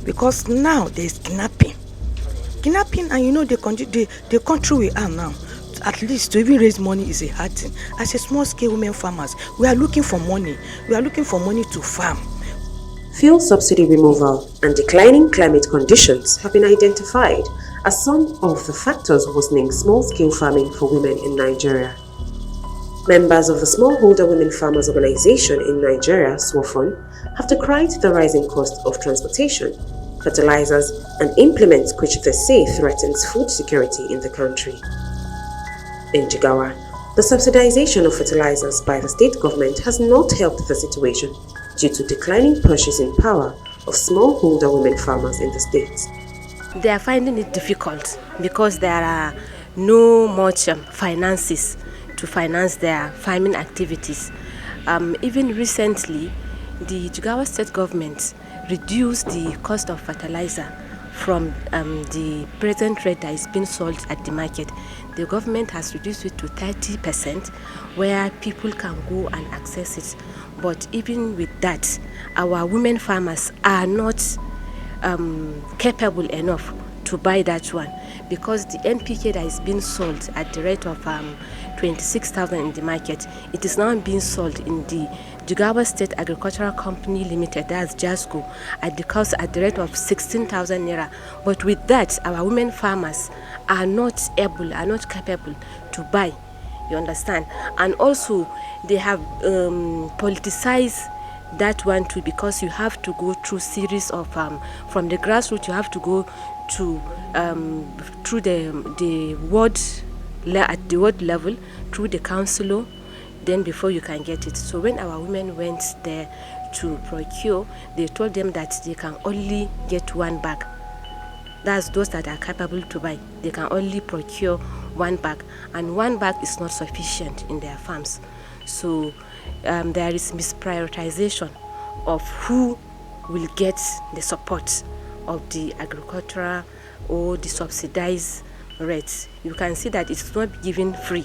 because now there's kidnapping, and you know the country we are now. At least to even raise money is a hard thing. As a small scale women farmers, we are looking for money. We are looking for money to farm. Fuel subsidy removal and declining climate conditions have been identified as some of the factors worsening small-scale farming for women in Nigeria. Members of the Smallholder Women Farmers Organisation in Nigeria, SWOFON, have decried the rising cost of transportation, fertilizers, and implements which they say threatens food security in the country. In Jigawa, the subsidization of fertilizers by the state government has not helped the situation due to declining purchasing power of smallholder women farmers in the state. They are finding it difficult because there are no much finances to finance their farming activities. Even recently, the Jigawa state government reduced the cost of fertilizer from the present rate that is being sold at the market. The government has reduced it to 30% where people can go and access it. But even with that, our women farmers are not capable enough to buy that one, because the NPK that is being sold at the rate of 26,000 in the market, it is now being sold in the Jigawa State Agricultural Company Limited, that's JASCO, at the cost at the rate of 16,000 naira. But with that, our women farmers are not able, are not capable to buy. You understand? And also, they have politicized that one too, because you have to go through series of from the grassroots, you have to go to through the ward at the ward level, through the councillor, then before you can get it. So when our women went there to procure, they told them that they can only get one bag. That's those that are capable to buy. They can only procure one bag, and one bag is not sufficient in their farms. So there is misprioritization of who will get the support of the agricultural or the subsidized rates. You can see that it's not given free,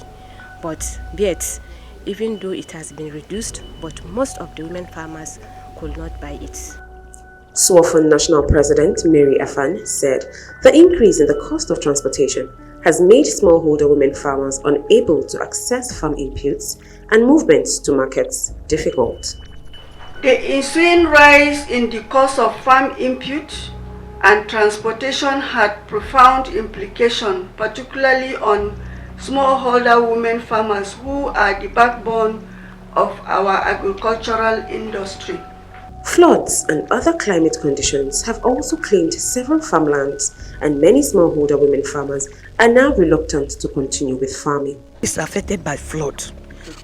but yet, even though it has been reduced, but most of the women farmers could not buy it. SWOFON National President Mary Afan said the increase in the cost of transportation has made smallholder women farmers unable to access farm inputs and movements to markets difficult. The ensuing rise in the cost of farm input and transportation had profound implications, particularly on smallholder women farmers who are the backbone of our agricultural industry. Floods and other climate conditions have also claimed several farmlands, and many smallholder women farmers are now reluctant to continue with farming. It's affected by flood.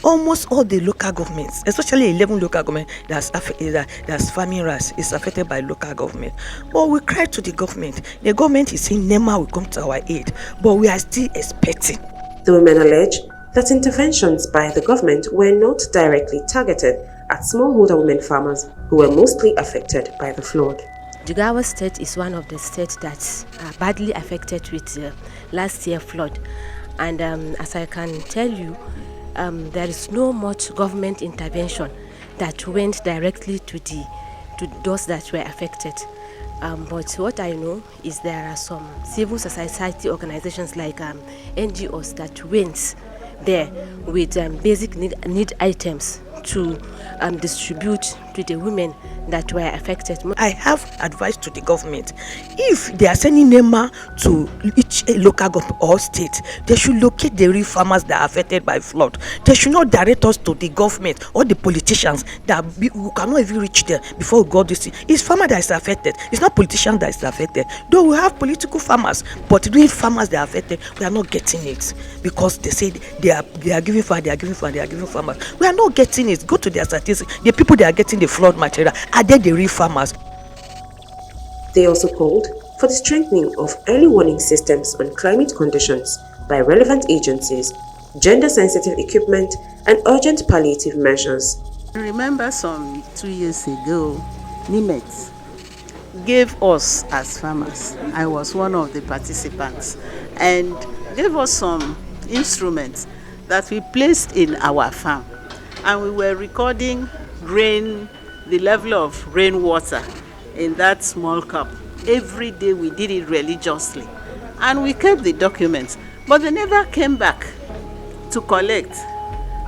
Almost all the local governments, especially 11 local governments that's farming rice, is affected by local government. But we cry to the government. The government is saying NEMA will come to our aid, but we are still expecting. The women allege that interventions by the government were not directly targeted at smallholder women farmers who were mostly affected by the flood. Jigawa State is one of the states that are badly affected with last year's flood. And as I can tell you, there is no much government intervention that went directly to those that were affected. But what I know is there are some civil society organizations like NGOs that went there with basic need items to distribute to the women that were affected. I have advice to the government. If they are sending NEMA to each local government or state, they should locate the real farmers that are affected by flood. They should not direct us to the government or the politicians that we cannot even reach there before we got this. It's farmer that is affected. It's not politicians that is affected. Though we have political farmers, but real farmers that are affected, we are not getting it because they say they are giving farmers. We are not getting it. Go to their statistics. The people that are getting the flood material, are they the real farmers? They also called for the strengthening of early warning systems on climate conditions by relevant agencies, gender-sensitive equipment, and urgent palliative measures. I remember 2 years ago, NIMET gave us as farmers, I was one of the participants, and gave us some instruments that we placed in our farm, and we were recording the level of rainwater in that small cup. every day we did it religiously. And we kept the documents, but they never came back to collect.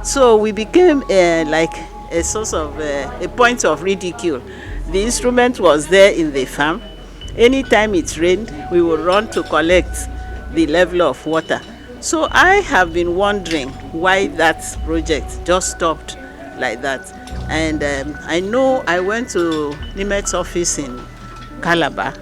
So we became like a source of a point of ridicule. The instrument was there in the farm. Anytime it rained, we would run to collect the level of water. So I have been wondering why that project just stopped like that. And I know I went to Nimet's office in Calabar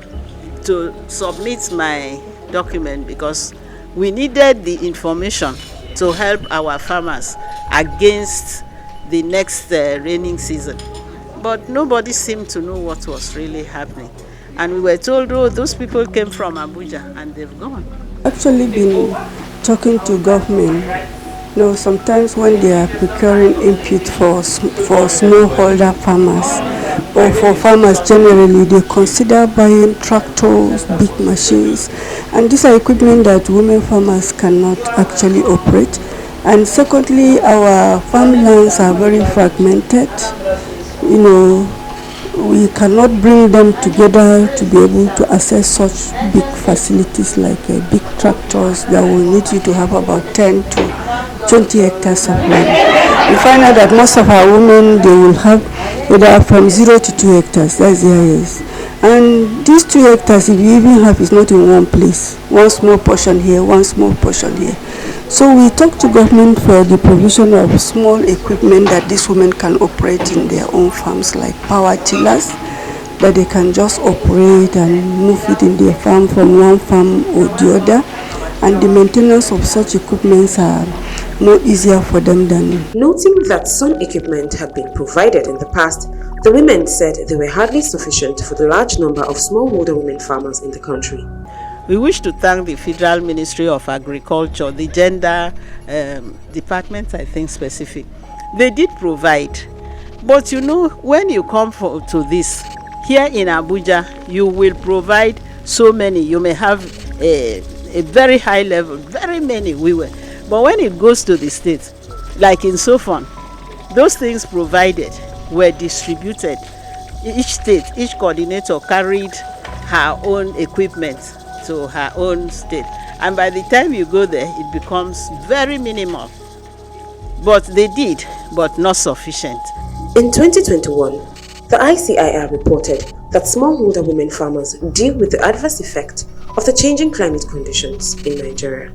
to submit my document because we needed the information to help our farmers against the next raining season. But nobody seemed to know what was really happening. And we were told, oh, those people came from Abuja and they've gone. Actually been talking to government. You know, sometimes when they are procuring input for smallholder farmers or for farmers generally, they consider buying tractors, big machines, and these are equipment that women farmers cannot actually operate. And secondly, our farmlands are very fragmented. You know, we cannot bring them together to be able to access such big facilities like big tractors that will need you to have about 10 to 20 hectares of land. We find out that most of our women, they will have either from 0 to 2 hectares, that's the highest. And these 2 hectares, if you even have, is not in one place. One small portion here, one small portion here. So we talk to government for the provision of small equipment that these women can operate in their own farms, like power tillers, that they can just operate and move it in their farm from one farm or the other. And the maintenance of such equipments are more easier for them than... Noting that some equipment had been provided in the past, the women said they were hardly sufficient for the large number of smallholder women farmers in the country. We wish to thank the Federal Ministry of Agriculture, the gender department, I think specific. They did provide. But you know, when you come to this, here in Abuja, you will provide so many. You may have a very high level, very many we will. But when it goes to the state, like in SWOFON, those things provided were distributed. Each state, each coordinator carried her own equipment to her own state, and by the time you go there, it becomes very minimal. But they did, but not sufficient. In 2021, the ICIR reported that smallholder women farmers deal with the adverse effect of the changing climate conditions in Nigeria.